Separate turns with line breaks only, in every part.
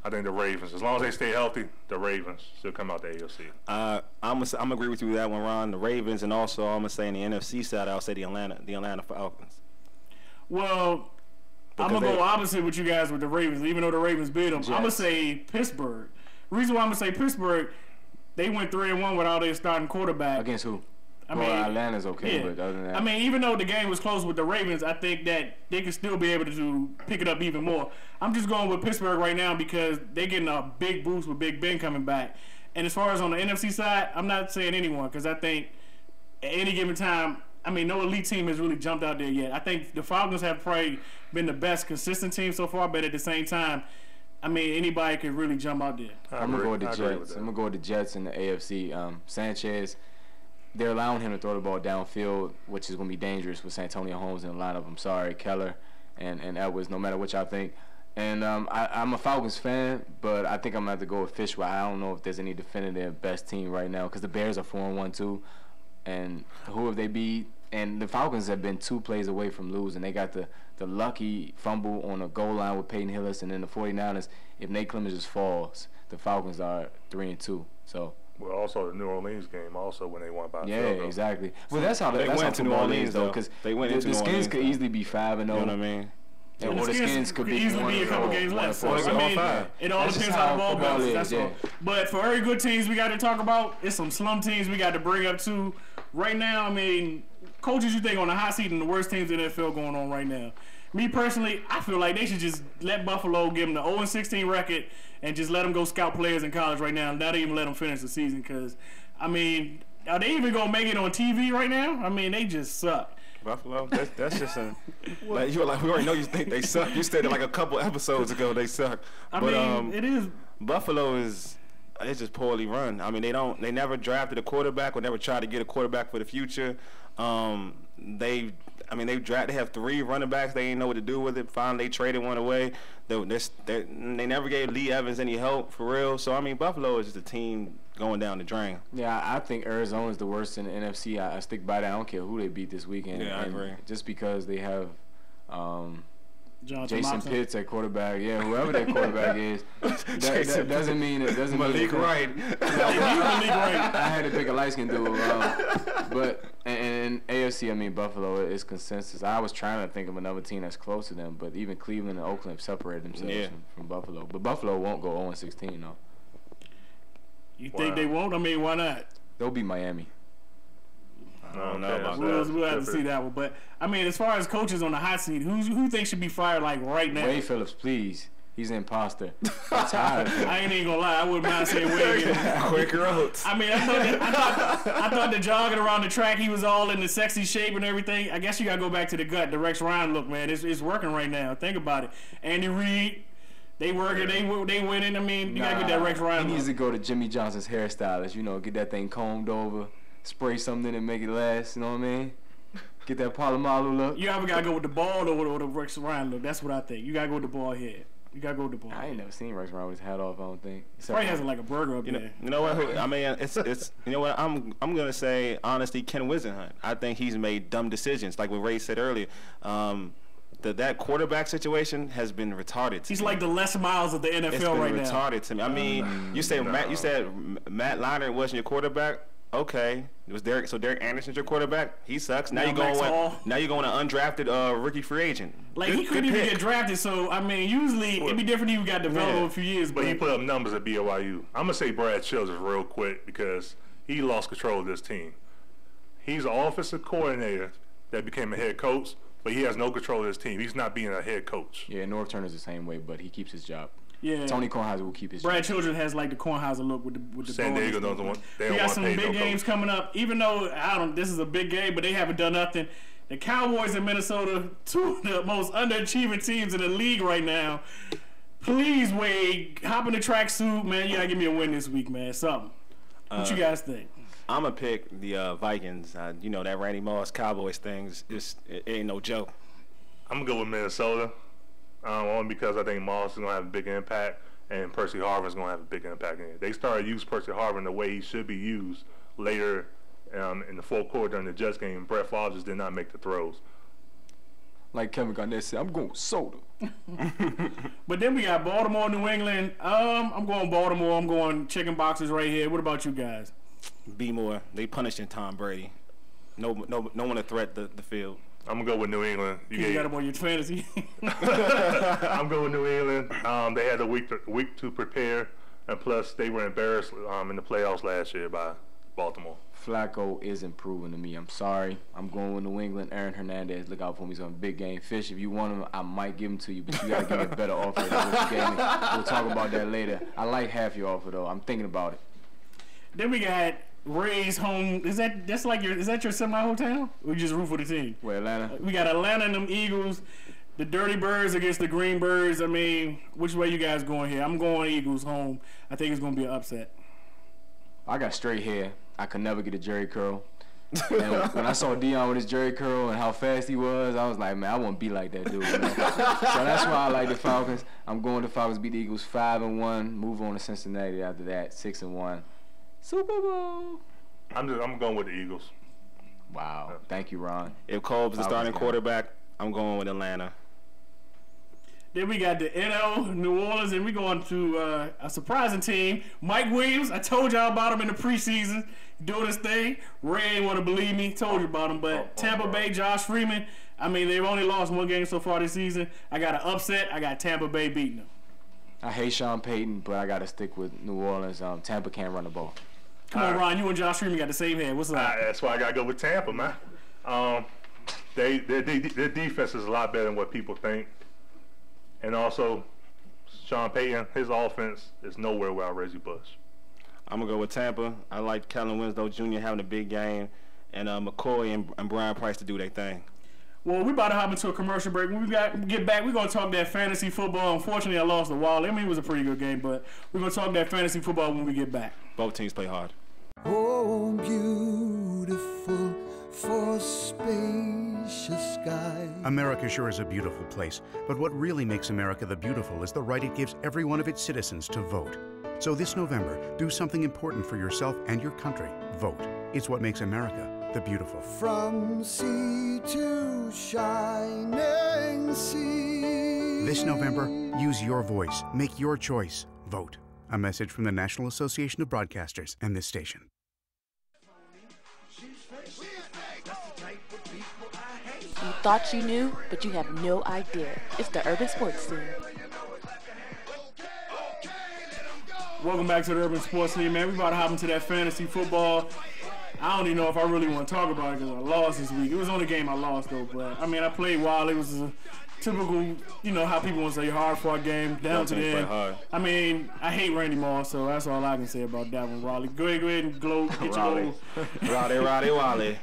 I think the Ravens, as long as they stay healthy, the Ravens should come out the AFC.
I'm agree with you with that one, Ron. The Ravens, and also I'm gonna say in the NFC side, I'll say the Atlanta Falcons.
Well, I'm gonna go opposite with you guys with the Ravens, even though the Ravens beat them.
Jets.
I'm gonna say Pittsburgh. Reason why I'm gonna say Pittsburgh, they went 3-1 without their starting quarterback.
Against who?
I
well,
mean,
Atlanta's okay,
yeah.
but other than that,
I mean, even though the game was close with the Ravens, I think that they could still be able to pick it up even more. I'm just going with Pittsburgh right now because they're getting a big boost with Big Ben coming back. And as far as on the NFC side, I'm not saying anyone because I think at any given time, I mean, no elite team has really jumped out there yet. I think the Falcons have probably been the best consistent team so far, but at the same time, I mean, anybody could really jump out there.
I'm gonna go with the Jets. I'm gonna go with the Jets in the AFC. Sanchez, they're allowing him to throw the ball downfield, which is gonna be dangerous with Santonio Holmes in the lineup. I'm sorry, Keller and Edwards, no matter what y'all think. And I'm a Falcons fan, but I think I'm gonna have to go with Fishway. I don't know if there's any definitive best team right now because the Bears are 4-1 too, and who have they beat? And the Falcons have been 2 plays away from losing. They got the lucky fumble on the goal line with Peyton Hillis, and then the 49ers, if Nate Clemens just falls, the Falcons are 3-2. So.
Well, also the New Orleans game, also when they won by
yeah,
field goal.
exactly. Well, that's how
they went to New Orleans though,
because
they went into
the
New
Skins
Orleans,
could easily be 5-0.
You know what I mean?
And
or the Skins could be
easily be a couple games less. So, I mean, it all
That's
depends
just
how the
how
ball
football
bounces.
is,
That's
yeah.
all. But for every good teams we got to talk about, it's some slum teams we got to bring up too. Right now, I mean, coaches you think on the hot seat and the worst teams in the NFL going on right now. Me personally, I feel like they should just let Buffalo give them the 0-16 record and just let them go scout players in college right now and not even let them finish the season because, I mean, are they even going to make it on TV right now? I mean, they just suck.
Buffalo, that's just a like we already know you think they suck. You said it like a couple episodes ago they suck.
I mean, it is.
Buffalo is it's just poorly run. I mean, they never drafted a quarterback or never tried to get a quarterback for the future. They have 3 running backs. They didn't know what to do with it. Finally, they traded one away. They never gave Lee Evans any help for real. So I mean, Buffalo is just a team going down the drain.
Yeah, I think Arizona is the worst in the NFC. I stick by that. I don't care who they beat this weekend.
Yeah, I agree.
Just because they have
Jonathan
Jason
Moxon.
Pitts at quarterback, whoever that quarterback is, that doesn't mean it doesn't
Malik
mean
Wright.
I had to pick a light skin dude, but in AFC, I mean Buffalo is consensus. I was trying to think of another team that's close to them, but even Cleveland and Oakland have separated themselves from Buffalo. But Buffalo won't go 0-16 though.
You think they won't? I mean, why not?
They'll be Miami.
I don't know about that.
We'll have to see that one. But, I mean, as far as coaches on the hot seat, who thinks should be fired, like, right now?
Wade Phillips, please. He's an imposter. I'm tired of him.
I ain't even gonna lie. I wouldn't mind saying Wade.
Quaker Oats.
I mean, I thought the jogging around the track, he was all in the sexy shape and everything. I guess you gotta go back to the gut. The Rex Ryan look, man, it's working right now. Think about it. Andy Reid, they working, they winning. I mean, you gotta get that Rex Ryan
He
look.
needs to go to Jimmy Johnson's hairstylist. You know, get that thing combed over, spray something and make it last. You know what I mean? Get that Palomalu look.
You either gotta go with the bald or the Rex Ryan look. That's what I think. You gotta go with the bald head. You gotta go with the bald.
I ain't never seen Rex Ryan with his hat off. I don't think.
Probably has like a burger up there.
You know what? I mean, it's you know what? I'm gonna say honestly, Ken Wisenhunt. I think he's made dumb decisions, like what Ray said earlier. That quarterback situation has been retarded.
He's like the Les Miles of the NFL
it's been
right now.
retarded to me. I mean, you said Matt Leinart wasn't your quarterback. Okay, it was Derek. So Derek Anderson's your quarterback. He sucks. Now you're going to undrafted rookie free agent.
Like he couldn't even get drafted. So I mean, usually it'd be different if you got developed over a few years.
But he put up numbers at BYU. I'm gonna say Brad Childress real quick because he lost control of this team. He's an offensive coordinator that became a head coach, but he has no control of his team. He's not being a head coach.
Yeah, North Turner's the same way, but he keeps his job.
Yeah,
Tony Kornheiser will keep his
Brad
job.
Childress has like the Kornheiser look with the
San Diego doesn't want. They
we
don't
got
want
some
to pay
big
no
games
coach.
coming up. Even though this is a big game, but they haven't done nothing. The Cowboys in Minnesota, 2 of the most underachieving teams in the league right now. Please, Wade, hop in the tracksuit, man. You gotta give me a win this week, man. Something. What you guys think?
I'm gonna pick the Vikings. You know that Randy Moss Cowboys thing it ain't no joke.
I'm gonna go with Minnesota, only because I think Moss is gonna have a big impact, and Percy Harvin's gonna have a big impact in it. They started to use Percy Harvin the way he should be used later in the fourth quarter during the Jets game. Brett Favre just did not make the throws.
Like Kevin Garnett said, I'm going soda.
But then we got Baltimore, New England. I'm going Baltimore. I'm going chicken boxes right here. What about you guys?
Be more. They punishing Tom Brady. No one to threat the field.
I'm gonna go with New England.
You got him on your fantasy.
I'm going with New England. They had a week to prepare, and plus they were embarrassed in the playoffs last year by Baltimore.
Flacco is improving to me. I'm sorry. I'm going with New England. Aaron Hernandez, look out for me. He's on a big game. Fish, if you want him, I might give him to you, but you got to give me a better offer than what you gave me. We'll talk about that later. I like half your offer, though. I'm thinking about it.
Then we got Rays home. Is that your semi-hometown? We just root for the team.
Where, Atlanta?
We got Atlanta and them Eagles. The Dirty Birds against the Green Birds. I mean, which way you guys going here? I'm going Eagles home. I think it's going to be an upset.
I got straight hair. I could never get a jerry curl. And when I saw Dion with his jerry curl and how fast he was, I was like, man, I want to be like that dude. You know? So that's why I like the Falcons. I'm going to Falcons beat the Eagles 5-1. Move on to Cincinnati after that 6-1. Super Bowl.
I'm going with the Eagles.
Wow. Thank you, Ron.
If Cole's the starting quarterback, I'm going with Atlanta.
Then we got the NL, New Orleans, and we're going to a surprising team. Mike Williams, I told y'all about him in the preseason, doing his thing. Ray ain't want to believe me, told you about him. But Tampa Bay, Josh Freeman, I mean, they've only lost one game so far this season. I got an upset. I got Tampa Bay beating them.
I hate Sean Payton, but I got to stick with New Orleans. Tampa can't run the ball.
Come on, Ron, you and Josh Freeman got the same head. What's up?
That's why I got to go with Tampa, man. Their defense is a lot better than what people think. And also, Sean Payton, his offense is nowhere without Reggie Bush.
I'm going to go with Tampa. I like Kellen Winslow Jr. having a big game, and McCoy and Brian Price to do their thing.
Well, we about to hop into a commercial break. When we get back, we're going to talk that fantasy football. Unfortunately, I lost the Wally. I mean, it was a pretty good game, but we're going to talk that fantasy football when we get back.
Both teams play hard.
Oh, beautiful for spacious skies.
America sure is a beautiful place, but what really makes America the beautiful is the right it gives every one of its citizens to vote. So this November, do something important for yourself and your country. Vote. It's what makes America the beautiful.
From sea to shining sea.
This November, use your voice. Make your choice. Vote. A message from the National Association of Broadcasters and this station.
You thought you knew, but you have no idea. It's the Urban Sports Team.
Welcome back to the Urban Sports Team, man. We about to hop into that fantasy football. I don't even know if I really want to talk about it because I lost this week. It was the only game I lost, though. But, I mean, I played wild. It was a typical, you know, how people want to say hard-fought game, down to the end. I mean, I hate Randy Moss, so that's all I can say about that one, Raleigh. Go ahead and glow, get your goal.
Roddy Wally.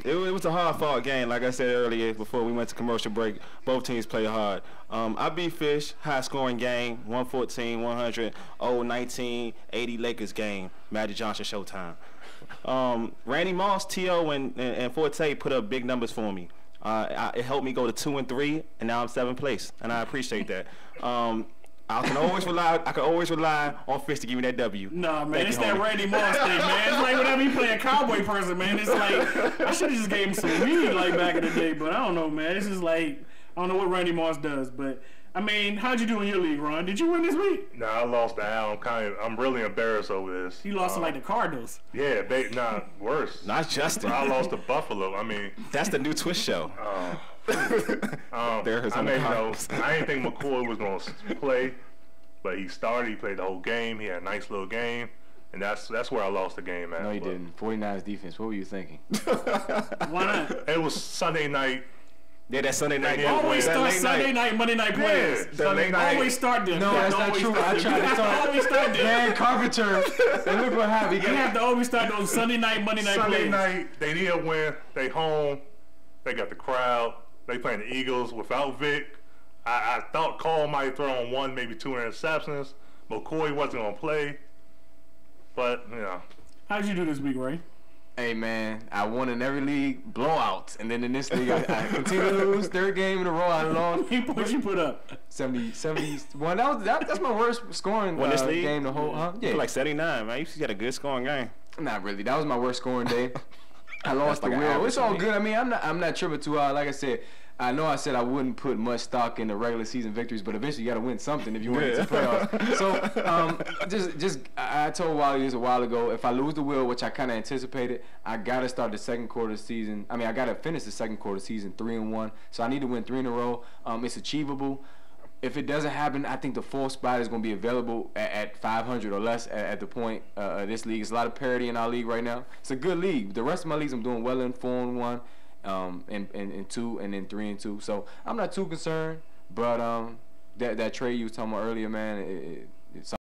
It was a hard-fought game. Like I said earlier, before we went to commercial break, both teams play hard. I beat Fish, high-scoring game, 114-100, 1980 Lakers game, Magic Johnson Showtime. Randy Moss, T.O., and Forte put up big numbers for me. It helped me go to 2-3, and now I'm 7th place, and I appreciate that. I can always rely on Fish to give me that W.
Nah, man, it's that Randy Moss thing, man. It's like whenever you play a cowboy person, man, it's like I should have just gave him some weed like back in the day, but I don't know, man. It's just like I don't know what Randy Moss does, but I mean, how'd you do in your league, Ron? Did you win this week?
No, I lost to Al. I'm really embarrassed over this.
You lost to like the Cardinals.
Yeah, worse.
Not Justin.
I lost to Buffalo. I mean,
that's the new Twist show.
I didn't think McCoy was going to play, but he started. He played the whole game. He had a nice little game, and that's where I lost the game at.
No, you didn't. 49ers defense. What were you thinking?
Why not?
It was Sunday night.
Yeah, that Sunday night.
Always start Sunday night, Monday night players.
Yeah, Sunday night.
Always start them.
No, that's not true. I tried to start.
Always start them.
Dan Carpenter. And look what happened.
You have to always start those Sunday night, Monday night players.
Sunday night, they need a win. They home. They got the crowd. They playing the Eagles without Vic. I thought Cole might throw on one, maybe 2 interceptions. McCoy wasn't going to play. But, you know.
How'd you do this week, Ray?
Hey, man, I won in every league, blowouts. And then in this league, I continue to lose. 3rd game in a row, I lost.
What you put up?
71. That's my worst scoring game the whole, huh?
Yeah. Like 79, man. You got a good scoring game.
Not really. That was my worst scoring day. I lost the will. It's all good. I mean, I'm not tripping too hard. Like I said, I know I said I wouldn't put much stock in the regular season victories, but eventually you got to win something if you want to get to playoffs. So, I told Wally this a while ago. If I lose the will, which I kind of anticipated, I got to start the second quarter of the season. I mean, I got to finish the second quarter of the season 3-1. So I need to win 3 in a row. It's achievable. If it doesn't happen, I think the 4th spot is going to be available at 500 or less at the point of this league. There's a lot of parity in our league right now. It's a good league. The rest of my leagues, I'm doing well in 4-1. And 2 and then 3 and 2. So I'm not too concerned, but that trade you was talking about earlier, man, it's